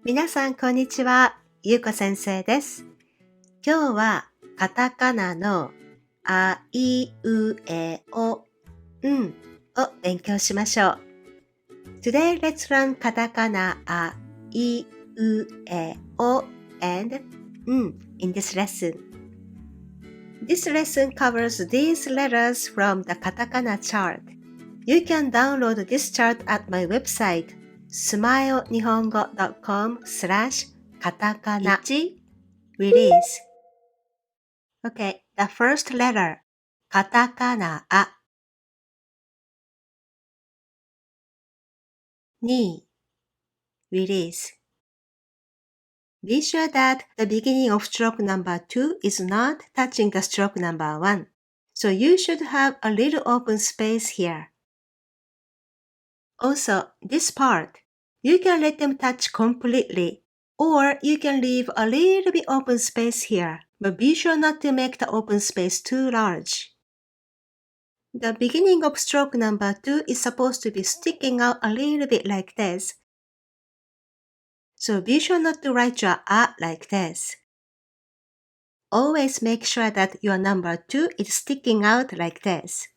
皆さんこんにちは、ゆうこ先生です。今日はカタカナのあいうえおを勉強しましょう。Today let's learn katakana a, I, U, E, O and in this lesson. This lesson covers these letters from the katakana chart. You can download this chart at my website, smilenihongo.com/katakana release. Okay, the first letter, katakana a. 2. Release. Be sure that the beginning of stroke number 2 is not touching the stroke number 1. So you should have a little open space here. Also, this part, you can let them touch completely, or you can leave a little bit open space here, but be sure not to make the open space too large. The beginning of stroke number 2 is supposed to be sticking out a little bit like this. So be sure not to write your a like this. Always make sure that your number 2 is sticking out like this.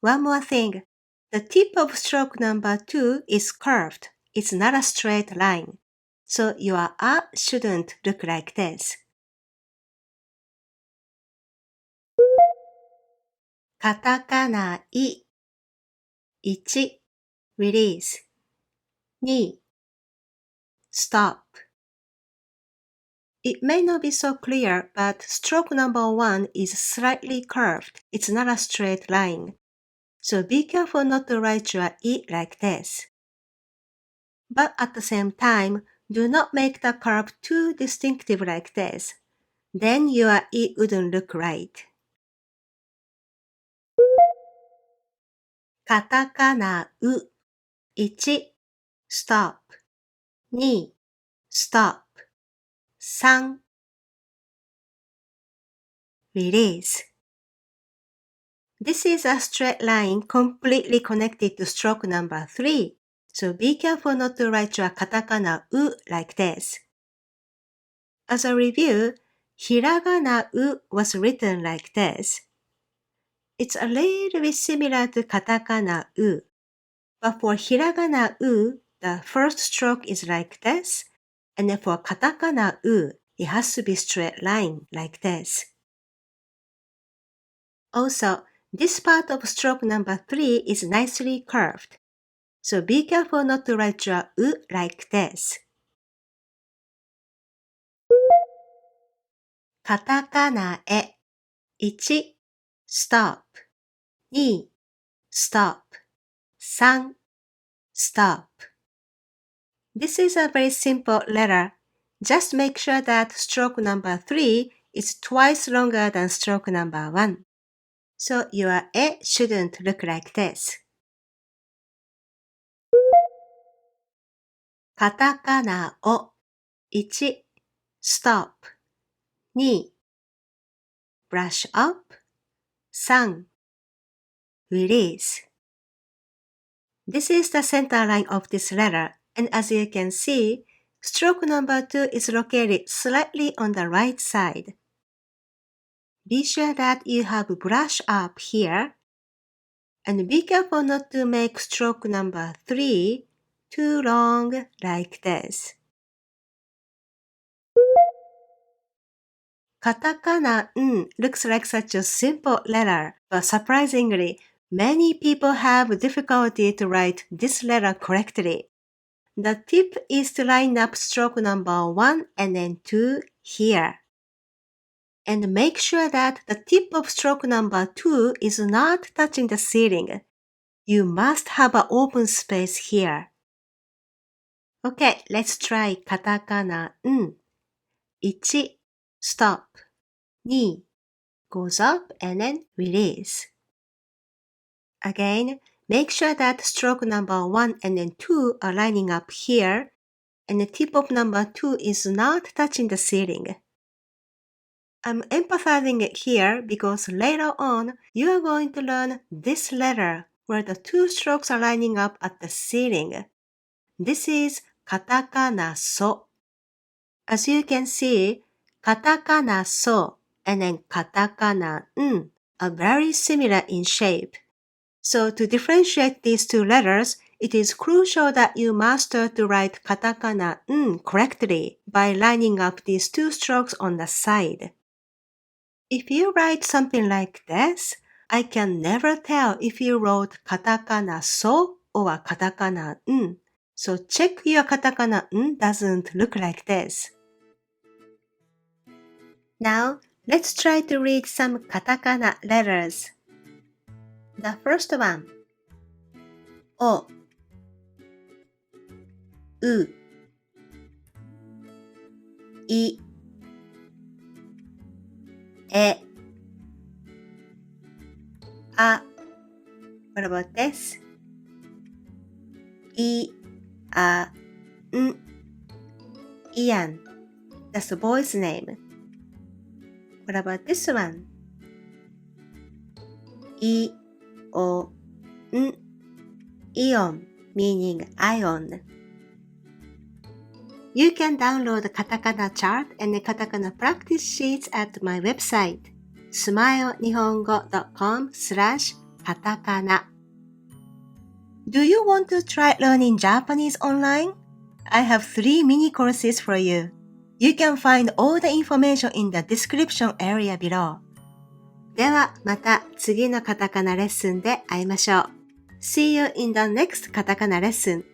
One more thing. The tip of stroke number 2 is curved. It's not a straight line. So your a shouldn't look like this. Katakana I. 1. Release. 2. Stop. It may not be so clear, but stroke number 1 is slightly curved. It's not a straight line. So be careful not to write your I like this. But at the same time, do not make the curve too distinctive like this. Then your I wouldn't look right. Katakana U. 1. Stop. 2. Stop. 3. Release. This is a straight line completely connected to stroke number 3. So be careful not to write your katakana U like this. As a review, Hiragana U was written like this. It's a little bit similar to katakana U. But for Hiragana U, the first stroke is like this. And then for katakana U, it has to be straight line like this. Also, this part of stroke number 3 is nicely curved. So be careful not to write your U like this. Katakana e. 1. Stop. 2. Stop. 3. Stop. This is a very simple letter. Just make sure that stroke number 3 is twice longer than stroke number 1. So your e shouldn't look like this. Katakana o. 1. Stop. 2. Brush up. 3. Release. This is the center line of this letter, and as you can see, stroke number 2 is located slightly on the right side. Be sure that you have brush up here, and be careful not to make stroke number 3 too long like this. Katakana N looks like such a simple letter, but surprisingly, many people have difficulty to write this letter correctly. The tip is to line up stroke number 1 and then 2 here. And make sure that the tip of stroke number 2 is not touching the ceiling. You must have an open space here. Okay, let's try katakana N. 1. Stop. 2. Goes up and then release. Again, make sure that stroke number 1 and then 2 are lining up here, and the tip of number 2 is not touching the ceiling. I'm emphasizing it here because later on, you are going to learn this letter where the 2 strokes are lining up at the ceiling. This is katakana so. As you can see, katakana so and then katakana n are very similar in shape. So to differentiate these two letters, it is crucial that you master to write katakana n correctly by lining up these two strokes on the side. If you write something like this, I can never tell if you wrote katakana so or katakana n. So check your katakana n doesn't look like this. Now, let's try to read some katakana letters. The first one, O, U, I, E, A. What about this? I, A, N. Ian. That's the boy's name. What about this one? I, O, N. Ion, meaning ion. You can download the katakana chart and the katakana practice sheets at my website, smilenihongo.com/katakana. Do you want to try learning Japanese online? I have 3 mini courses for you. You can find all the information in the description area below. ではまた次のカタカナレッスンで会いましょう。See you in the next カタカナレッスン。